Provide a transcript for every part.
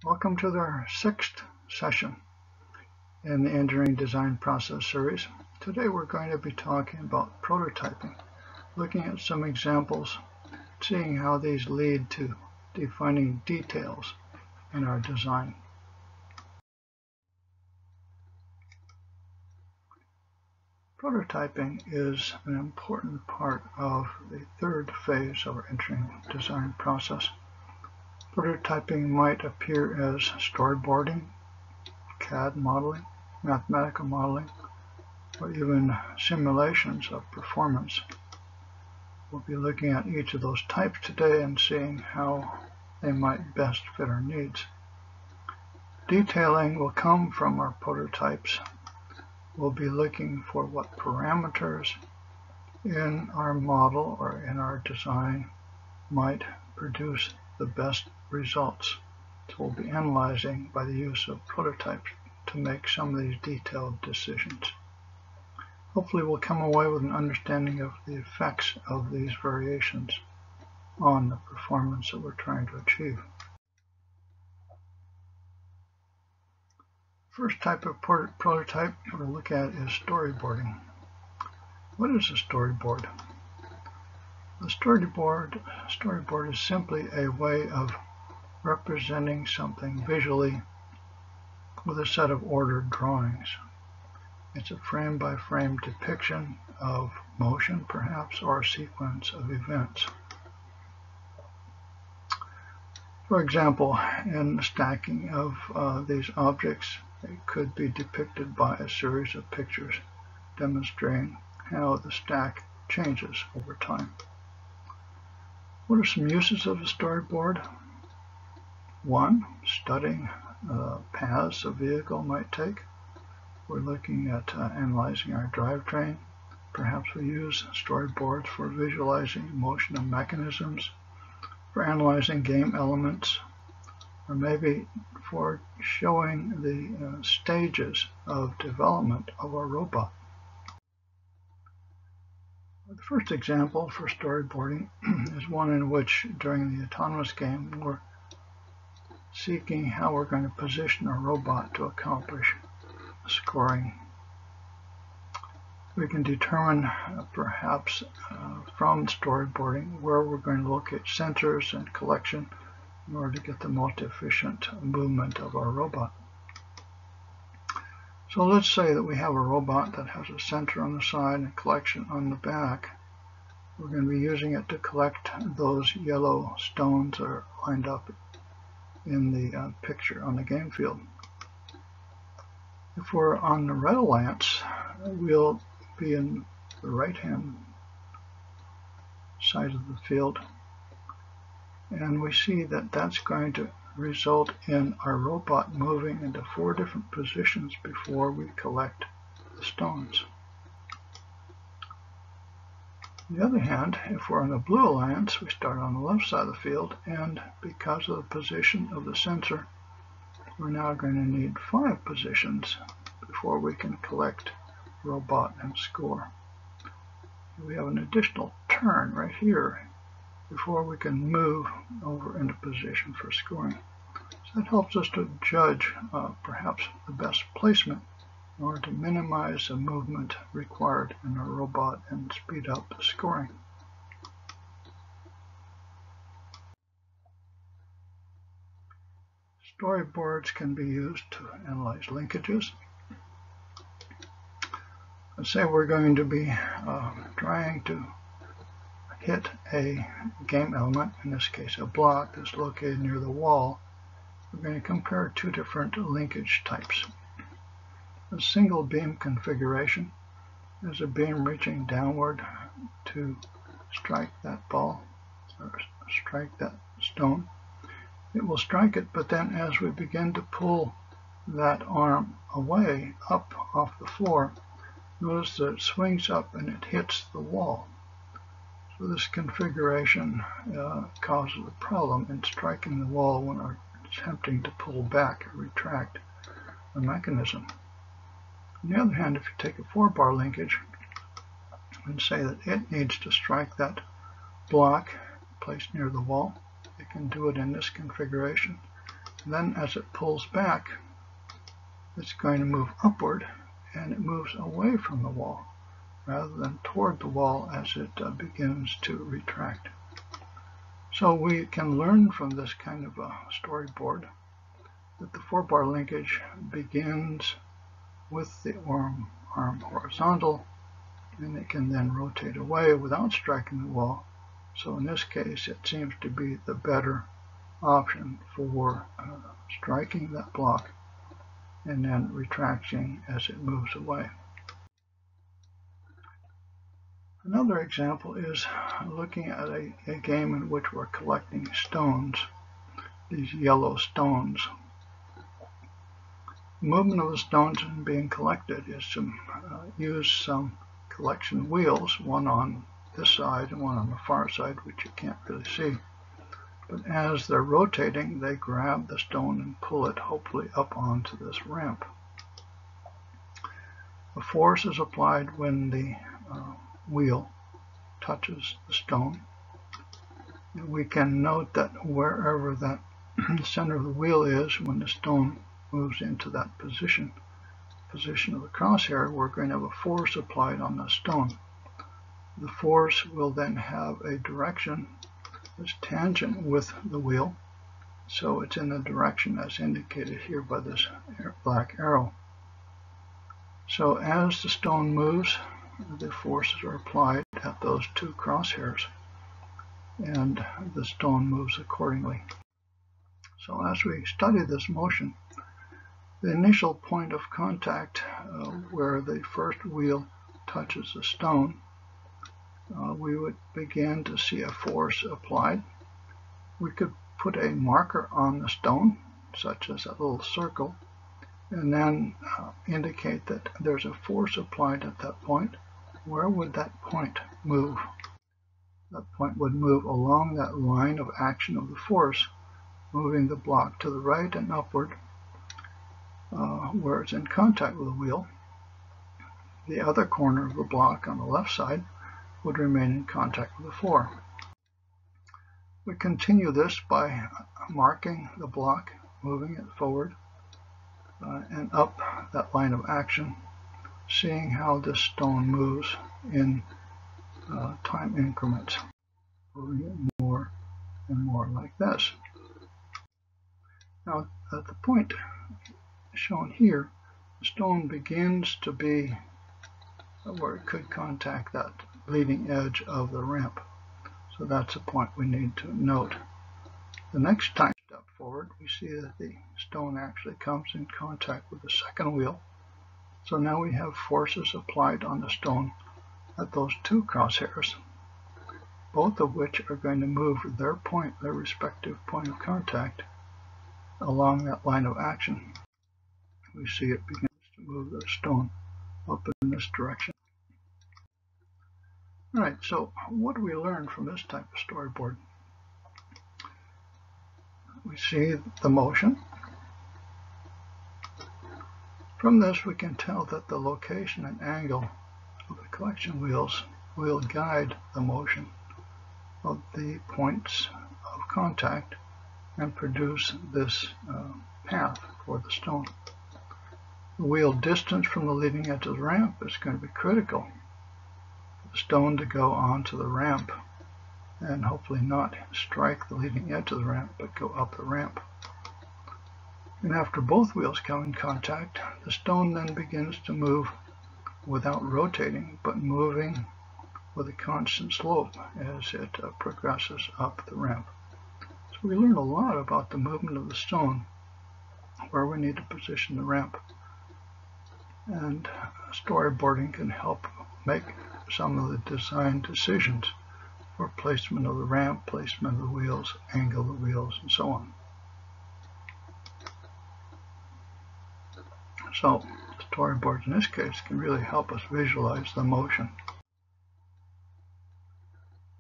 Welcome to our 6th session in the Engineering Design Process series. Today we're going to be talking about prototyping, looking at some examples, seeing how these lead to defining details in our design. Prototyping is an important part of the third phase of our engineering design process. Prototyping might appear as storyboarding, CAD modeling, mathematical modeling, or even simulations of performance. We'll be looking at each of those types today and seeing how they might best fit our needs. Detailing will come from our prototypes. We'll be looking for what parameters in our model or in our design might produce the best results. So we'll be analyzing by the use of prototypes to make some of these detailed decisions. Hopefully we'll come away with an understanding of the effects of these variations on the performance that we're trying to achieve. First type of prototype we'll look at is storyboarding. What is a storyboard? The storyboard is simply a way of representing something visually with a set of ordered drawings. It's a frame-by-frame depiction of motion, perhaps, or a sequence of events. For example, in the stacking of these objects, it could be depicted by a series of pictures demonstrating how the stack changes over time. What are some uses of a storyboard? One, studying paths a vehicle might take. We're looking at analyzing our drivetrain. Perhaps we use storyboards for visualizing motion of mechanisms, for analyzing game elements, or maybe for showing the stages of development of our robot. The first example for storyboarding is one in which, during the autonomous game, we're seeking how we're going to position our robot to accomplish scoring. We can determine perhaps from storyboarding where we're going to locate sensors and collection in order to get the most efficient movement of our robot. So let's say that we have a robot that has a sensor on the side and a collection on the back. We're going to be using it to collect those yellow stones that are lined up in the picture on the game field. If we're on the red lance, we'll be in the right-hand side of the field, and we see that that's going to result in our robot moving into 4 different positions before we collect the stones. On the other hand, if we're on the blue alliance, we start on the left side of the field, and because of the position of the sensor, we're now going to need 5 positions before we can collect robot and score. We have an additional turn right here before we can move over into position for scoring. So that helps us to judge perhaps the best placement in order to minimize the movement required in our robot and speed up the scoring. Storyboards can be used to analyze linkages. Let's say we're going to be trying to hit a game element, in this case a block that's located near the wall. We're going to compare 2 different linkage types. A single beam configuration is a beam reaching downward to strike that ball or strike that stone. It will strike it, but then as we begin to pull that arm away up off the floor, notice that it swings up and it hits the wall. So this configuration causes a problem in striking the wall when we're attempting to pull back or retract the mechanism. On the other hand, if you take a 4-bar linkage and say that it needs to strike that block placed near the wall, it can do it in this configuration. Then as it pulls back, it's going to move upward, and it moves away from the wall rather than toward the wall as it begins to retract. So we can learn from this kind of a storyboard that the 4-bar linkage begins with the arm horizontal, and it can then rotate away without striking the wall. So in this case, it seems to be the better option for striking that block and then retracting as it moves away. Another example is looking at a game in which we're collecting stones, these yellow stones. The movement of the stones being collected is to use some collection wheels, one on this side and one on the far side, which you can't really see. But as they're rotating, they grab the stone and pull it hopefully up onto this ramp. A force is applied when the wheel touches the stone. And we can note that wherever that center of the wheel is, when the stone moves into that position of the crosshair, we're going to have a force applied on the stone. The force will then have a direction that's tangent with the wheel, so it's in the direction as indicated here by this black arrow. So as the stone moves, the forces are applied at those two crosshairs, and the stone moves accordingly. So as we study this motion, the initial point of contact where the first wheel touches the stone, we would begin to see a force applied. We could put a marker on the stone, such as a little circle, and then indicate that there's a force applied at that point. Where would that point move? That point would move along that line of action of the force, moving the block to the right and upward, where it's in contact with the wheel. The other corner of the block on the left side would remain in contact with the floor. We continue this by marking the block, moving it forward and up that line of action, seeing how this stone moves in time increments, moving it more and more like this. Now at the point shown here, the stone begins to be where it could contact that leading edge of the ramp. So that's a point we need to note. The next time step forward, we see that the stone actually comes in contact with the second wheel. So now we have forces applied on the stone at those two crosshairs, both of which are going to move their respective point of contact along that line of action. We see it begins to move the stone up in this direction. All right, so what do we learn from this type of storyboard? We see the motion. From this, we can tell that the location and angle of the collection wheels will guide the motion of the points of contact and produce this path for the stone. The wheel distance from the leading edge of the ramp is going to be critical for the stone to go onto the ramp and hopefully not strike the leading edge of the ramp, but go up the ramp. And after both wheels come in contact, the stone then begins to move without rotating, but moving with a constant slope as it progresses up the ramp. So we learn a lot about the movement of the stone, where we need to position the ramp. And storyboarding can help make some of the design decisions for placement of the ramp, placement of the wheels, angle of the wheels, and so on. So storyboards in this case can really help us visualize the motion.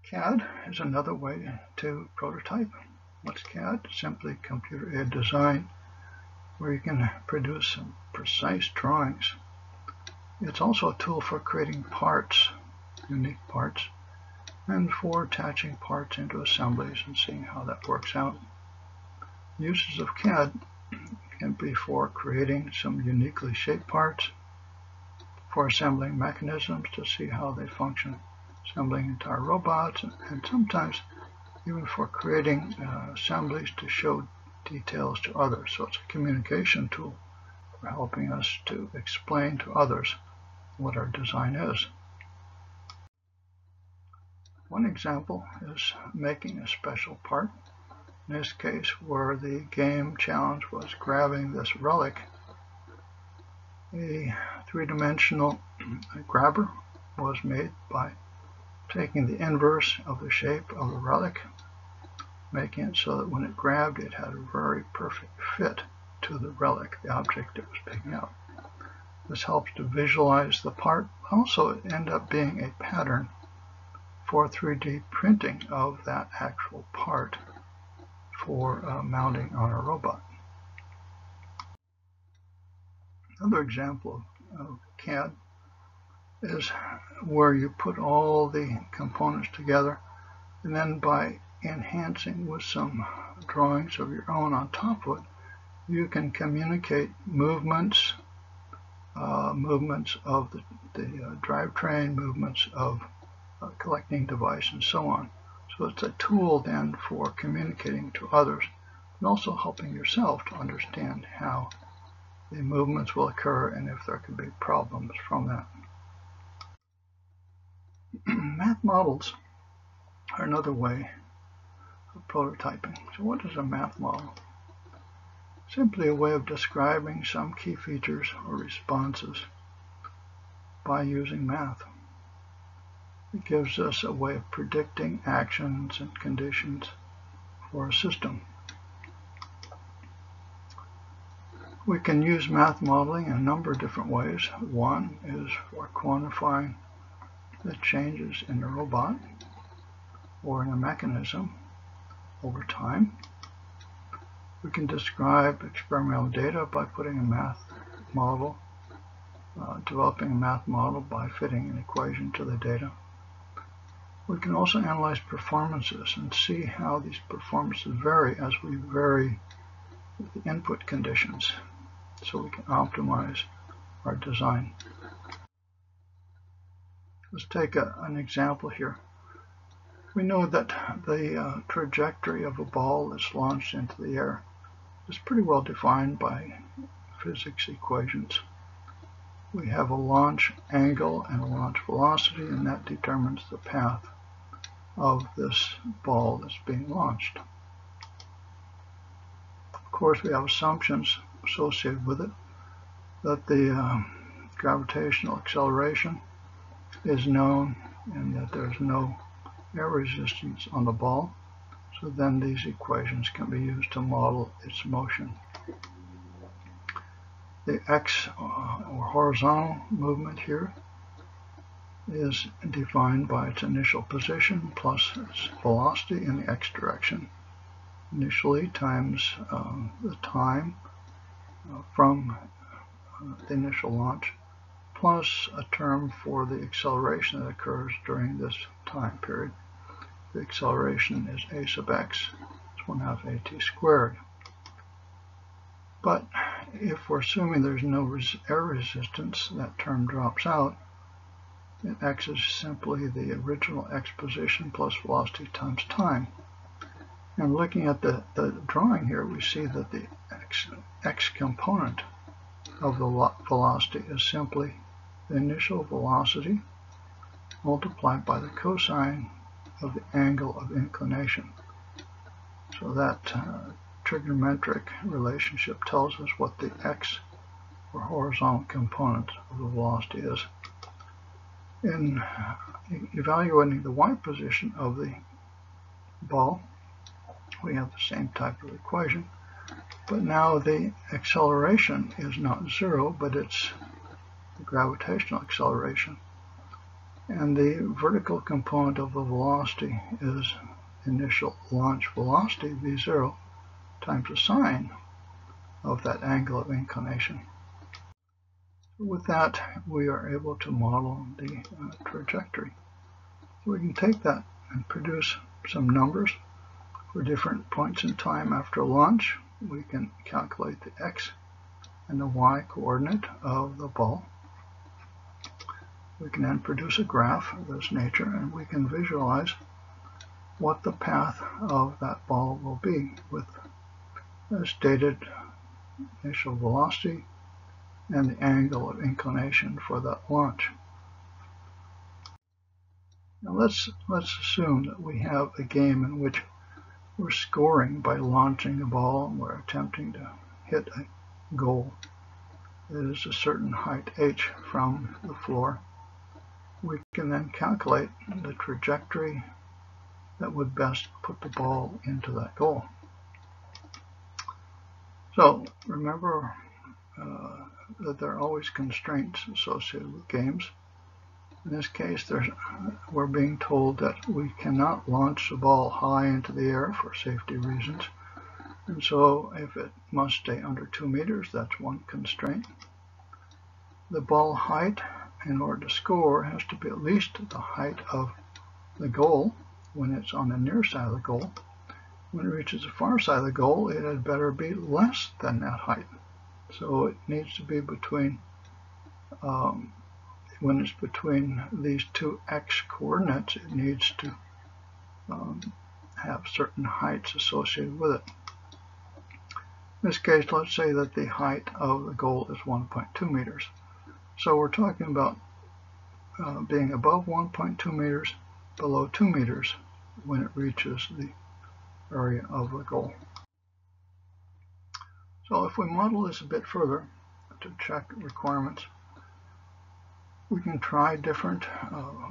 CAD is another way to prototype. What's CAD? Simply computer-aided design, where you can produce some precise drawings. It's also a tool for creating parts, unique parts, and for attaching parts into assemblies and seeing how that works out. Uses of CAD can be for creating some uniquely shaped parts, for assembling mechanisms to see how they function, assembling entire robots, and sometimes even for creating assemblies to show details to others. So it's a communication tool for helping us to explain to others what our design is. One example is making a special part. In this case, where the game challenge was grabbing this relic, a three-dimensional grabber was made by taking the inverse of the shape of the relic, making it so that when it grabbed, it had a very perfect fit to the relic, the object it was picking up. This helps to visualize the part. Also, it ended up being a pattern for 3D printing of that actual part for mounting on a robot. Another example of CAD is where you put all the components together, and then by enhancing with some drawings of your own on top of it, you can communicate movements of the drivetrain, movements of collecting device, and so on. So it's a tool then for communicating to others, and also helping yourself to understand how the movements will occur and if there could be problems from that. Math models are another way of prototyping. So what is a math model? Simply a way of describing some key features or responses by using math. It gives us a way of predicting actions and conditions for a system. We can use math modeling in a number of different ways. One is for quantifying the changes in the robot or in a mechanism over time. We can describe experimental data by putting a math model, developing a math model by fitting an equation to the data. We can also analyze performances and see how these performances vary as we vary the input conditions, so we can optimize our design. Let's take an example here. We know that the trajectory of a ball that's launched into the air is pretty well defined by physics equations. We have a launch angle and a launch velocity, and that determines the path of this ball that's being launched. Of course, we have assumptions associated with it, that the gravitational acceleration is known and that there's no air resistance on the ball. So then these equations can be used to model its motion. The x or horizontal movement here is defined by its initial position plus its velocity in the x direction, initially times the time from the initial launch, plus a term for the acceleration that occurs during this time period. The acceleration is a sub x, it's 1/2 at squared. But if we're assuming there's no air resistance, that term drops out. And x is simply the original x position plus velocity times time. And looking at the drawing here, we see that the x component of the velocity is simply the initial velocity multiplied by the cosine of the angle of inclination. So that trigonometric relationship tells us what the x or horizontal component of the velocity is. In evaluating the y position of the ball, we have the same type of equation, but now the acceleration is not zero, but it's the gravitational acceleration. And the vertical component of the velocity is initial launch velocity, v0, times the sine of that angle of inclination. With that, we are able to model the trajectory. So we can take that and produce some numbers for different points in time after launch, we can calculate the x and the y coordinate of the ball. We can then produce a graph of this nature, and we can visualize what the path of that ball will be with the stated initial velocity and the angle of inclination for that launch. Now let's assume that we have a game in which we're scoring by launching a ball and we're attempting to hit a goal that is a certain height h from the floor. We can then calculate the trajectory that would best put the ball into that goal. So remember that there are always constraints associated with games. In this case, we're being told that we cannot launch the ball high into the air for safety reasons. And so if it must stay under 2 meters, that's one constraint. The ball height, in order to score, has to be at least the height of the goal when it's on the near side of the goal. When it reaches the far side of the goal, it had better be less than that height. So it needs to be between, when it's between these two x coordinates, it needs to have certain heights associated with it. In this case, let's say that the height of the goal is 1.2 meters. So we're talking about being above 1.2 meters, below 2 meters when it reaches the area of the goal. So if we model this a bit further to check requirements, we can try different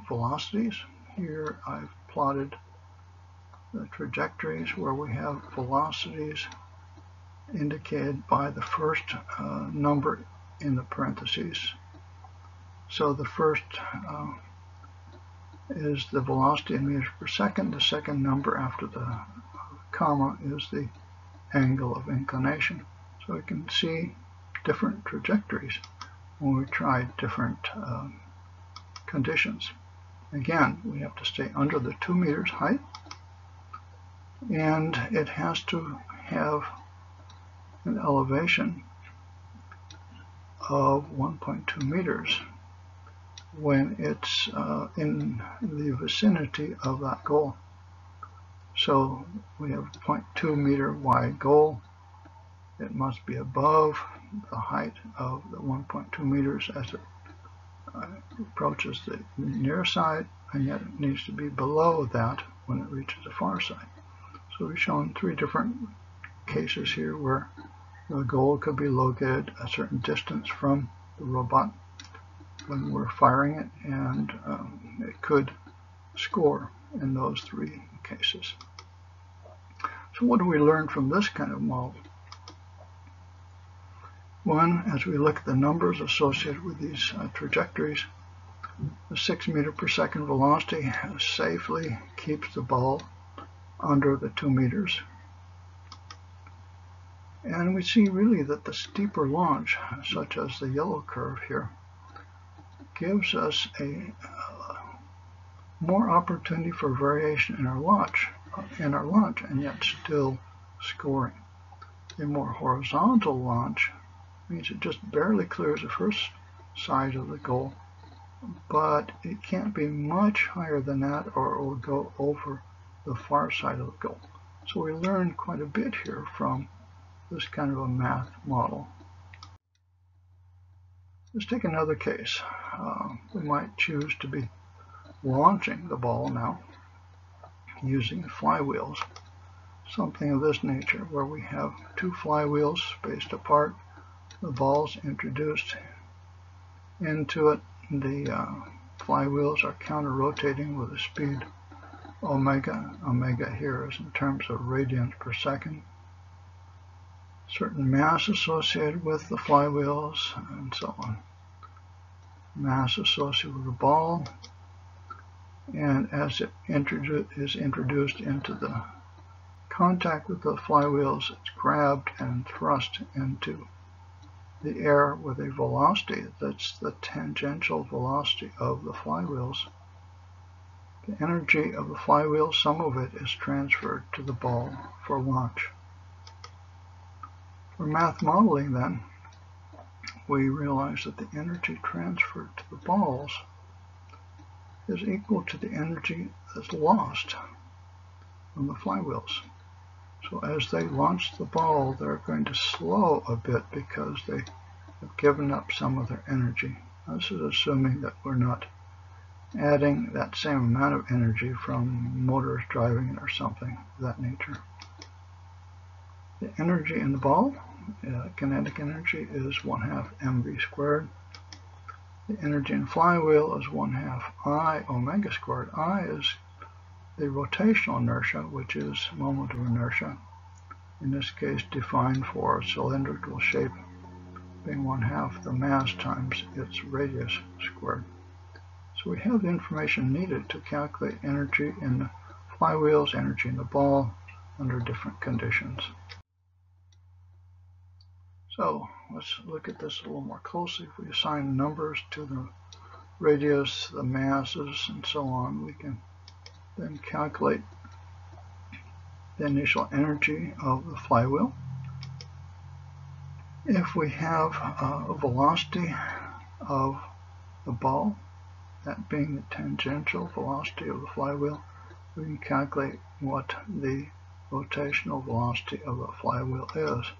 velocities. Here I've plotted the trajectories where we have velocities indicated by the first number in the parentheses. So the first is the velocity in meters per second. The second number after the comma is the angle of inclination. So we can see different trajectories when we try different conditions. Again, we have to stay under the 2 meters height, and it has to have an elevation of 1.2 meters when it's in the vicinity of that goal. So we have a 0.2 meter wide goal. It must be above the height of the 1.2 meters as it approaches the near side, and yet it needs to be below that when it reaches the far side. So we've shown 3 different cases here where the goal could be located a certain distance from the robot when we're firing it, and it could score in those 3 cases. So what do we learn from this kind of model? One, as we look at the numbers associated with these trajectories, the 6 meter per second velocity safely keeps the ball under the 2 meters. And we see really that the steeper launch, such as the yellow curve here, gives us a more opportunity for variation in our launch, and yet still scoring. A more horizontal launch means it just barely clears the first side of the goal, but it can't be much higher than that, or it will go over the far side of the goal. So we learned quite a bit here from this kind of a math model. Let's take another case. We might choose to be launching the ball now using flywheels, something of this nature, where we have 2 flywheels spaced apart, the ball's introduced into it, the flywheels are counter-rotating with a speed omega. Omega here is in terms of radians per second. Certain mass associated with the flywheels, and so on. Mass associated with the ball, and as it is introduced into the contact with the flywheels, it's grabbed and thrust into the air with a velocity that's the tangential velocity of the flywheels. The energy of the flywheel, some of it is transferred to the ball for launch. For math modeling then, we realize that the energy transferred to the balls is equal to the energy that's lost on the flywheels. So as they launch the ball, they're going to slow a bit because they have given up some of their energy. This is assuming that we're not adding that same amount of energy from motors driving it or something of that nature. The energy in the ball, kinetic energy, is 1/2 mv squared. The energy in flywheel is 1/2 I omega squared. I is the rotational inertia, which is moment of inertia, in this case defined for a cylindrical shape, being 1/2 the mass times its radius squared. So we have the information needed to calculate energy in the flywheels, energy in the ball, under different conditions. So let's look at this a little more closely. If we assign numbers to the radius, the masses, and so on, we can then calculate the initial energy of the flywheel. If we have a velocity of the ball, that being the tangential velocity of the flywheel, we can calculate what the rotational velocity of the flywheel is.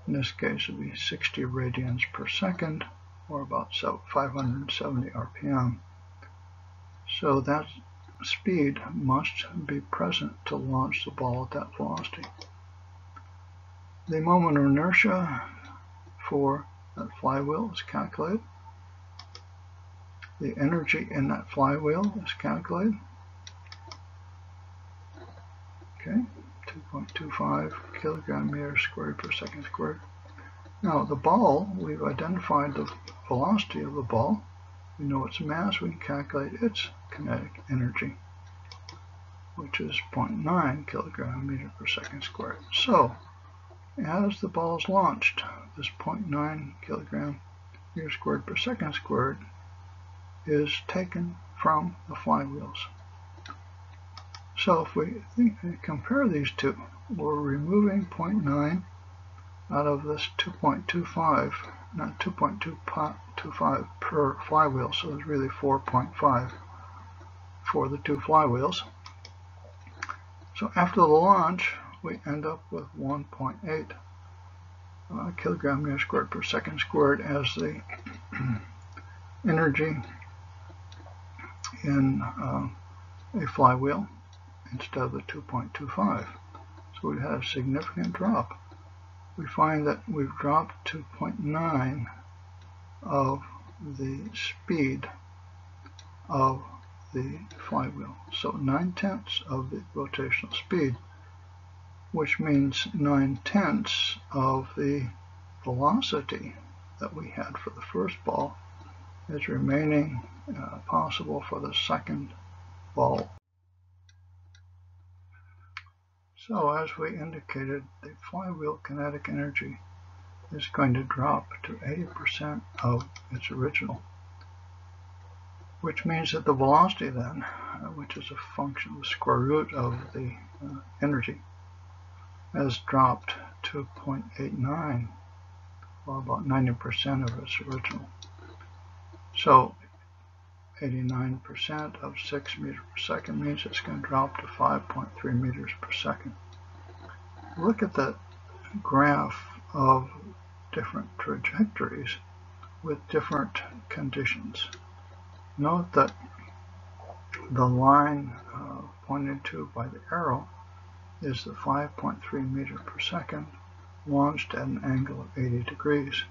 In this case, it would be 60 radians per second, or about 570 RPM. So that speed must be present to launch the ball at that velocity. The moment of inertia for that flywheel is calculated. The energy in that flywheel is calculated. Okay, 2.25 kilogram meters squared per second squared. Now the ball, we've identified the velocity of the ball. We know its mass, we can calculate its kinetic energy, which is 0.9 kilogram meter per second squared. So as the ball is launched, this 0.9 kilogram meter squared per second squared is taken from the flywheels. So if we compare these two, we're removing 0.9 out of this 2.25, not 2.25 per flywheel, so it's really 4.5 for the two flywheels. So after the launch, we end up with 1.8 kilogram meter squared per second squared as the energy in a flywheel instead of the 2.25. So we had a significant drop. We find that we've dropped to 0.9 of the speed of the flywheel. So 9/10 of the rotational speed, which means 9/10 of the velocity that we had for the first ball is remaining possible for the second ball. So as we indicated, the flywheel kinetic energy is going to drop to 80% of its original, which means that the velocity then, which is a function of the square root of the energy, has dropped to 0.89, or about 90% of its original. So 89% of 6 meters per second means it's going to drop to 5.3 meters per second. Look at that graph of different trajectories with different conditions. Note that the line pointed to by the arrow is the 5.3 meters per second launched at an angle of 80 degrees.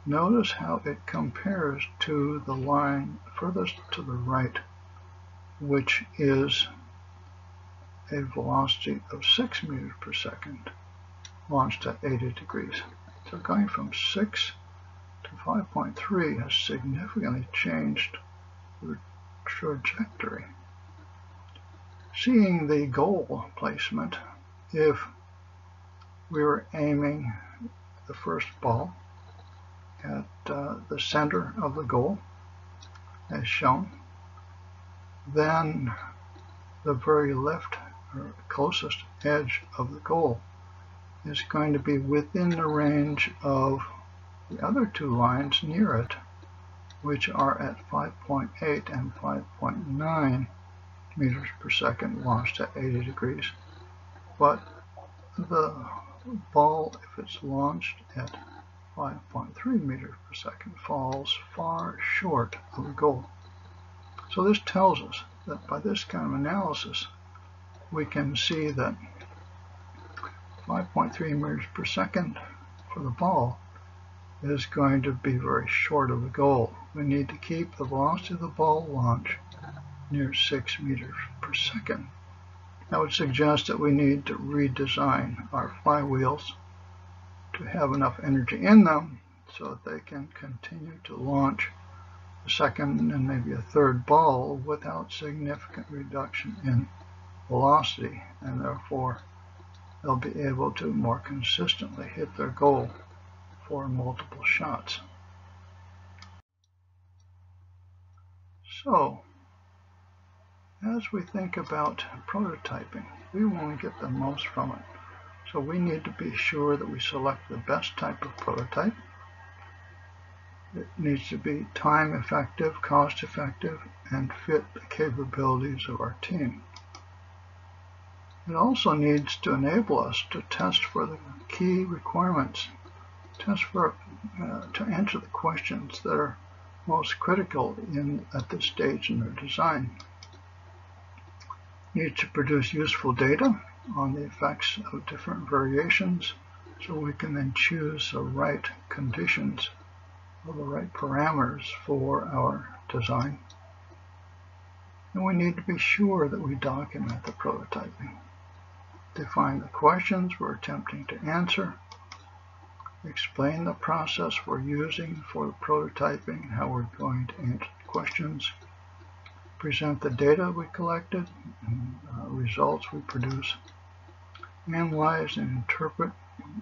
Notice how it compares to the line furthest to the right, which is a velocity of 6 meters per second launched at 80 degrees. So going from 6 to 5.3 has significantly changed the trajectory. Seeing the goal placement, if we were aiming the first ball at the center of the goal, as shown, then the very left or closest edge of the goal is going to be within the range of the other two lines near it, which are at 5.8 and 5.9 meters per second launched at 80 degrees. But the ball, if it's launched at 5.3 meters per second, falls far short of the goal. So this tells us that by this kind of analysis, we can see that 5.3 meters per second for the ball is going to be very short of the goal. We need to keep the velocity of the ball launch near 6 meters per second. That would suggest that we need to redesign our flywheels to have enough energy in them so that they can continue to launch a second and maybe a third ball without significant reduction in velocity, and therefore they'll be able to more consistently hit their goal for multiple shots. So, as we think about prototyping, we want to get the most from it. So we need to be sure that we select the best type of prototype. It needs to be time effective, cost effective, and fit the capabilities of our team. It also needs to enable us to test for the key requirements, to answer the questions that are most critical at this stage in their design. Need to produce useful data on the effects of different variations so we can then choose the right conditions or the right parameters for our design. And we need to be sure that we document the prototyping. Define the questions we're attempting to answer. Explain the process we're using for the prototyping, how we're going to answer the questions. Present the data we collected and results we produce. Analyze and interpret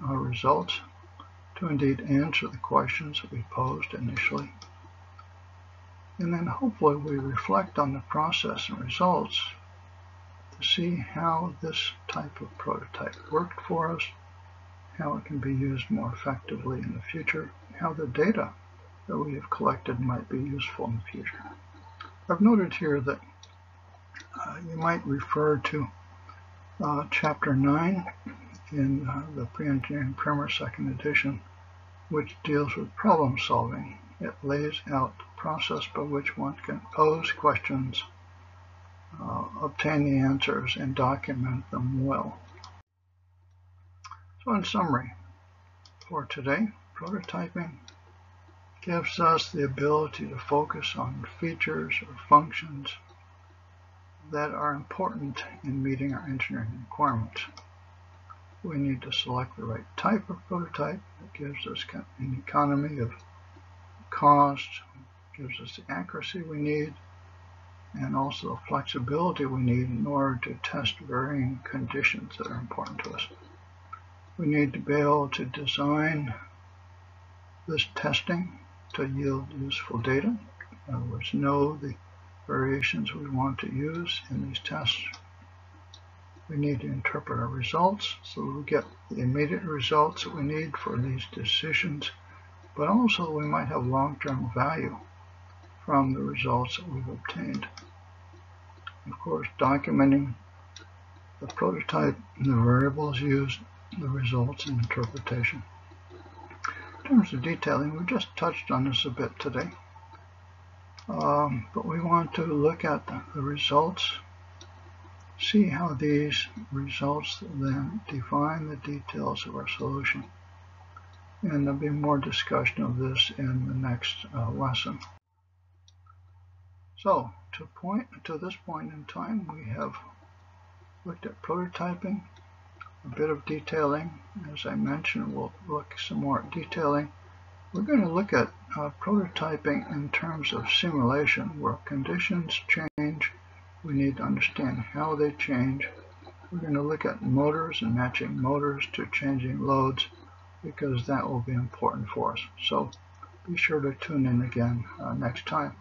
our results to indeed answer the questions that we posed initially. And then hopefully we reflect on the process and results to see how this type of prototype worked for us, how it can be used more effectively in the future, how the data that we have collected might be useful in the future. I've noted here that you might refer to Chapter 9 in the Pre-Engineering Primer 2nd edition, which deals with problem solving. It lays out the process by which one can pose questions, obtain the answers, and document them well. So in summary, for today, prototyping gives us the ability to focus on features or functions that are important in meeting our engineering requirements. We need to select the right type of prototype that gives us an economy of cost, gives us the accuracy we need, and also the flexibility we need in order to test varying conditions that are important to us. We need to be able to design this testing to yield useful data. In other words, know the variations we want to use in these tests. We need to interpret our results so we get the immediate results that we need for these decisions, but also we might have long-term value from the results that we've obtained. Of course, documenting the prototype and the variables used, the results, and interpretation. In terms of detailing, we just touched on this a bit today, but we want to look at the results, see how these results then define the details of our solution. And there'll be more discussion of this in the next lesson. So, to this point in time, we have looked at prototyping, a bit of detailing. As I mentioned, we'll look some more at detailing. We're going to look at prototyping in terms of simulation, where conditions change. We need to understand how they change. We're going to look at motors and matching motors to changing loads, because that will be important for us. So be sure to tune in again next time.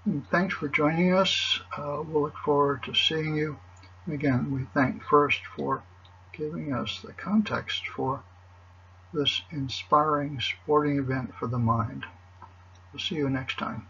And thanks for joining us. We'll look forward to seeing you. Again, we thank first for giving us the context for this inspiring sporting event for the mind. We'll see you next time.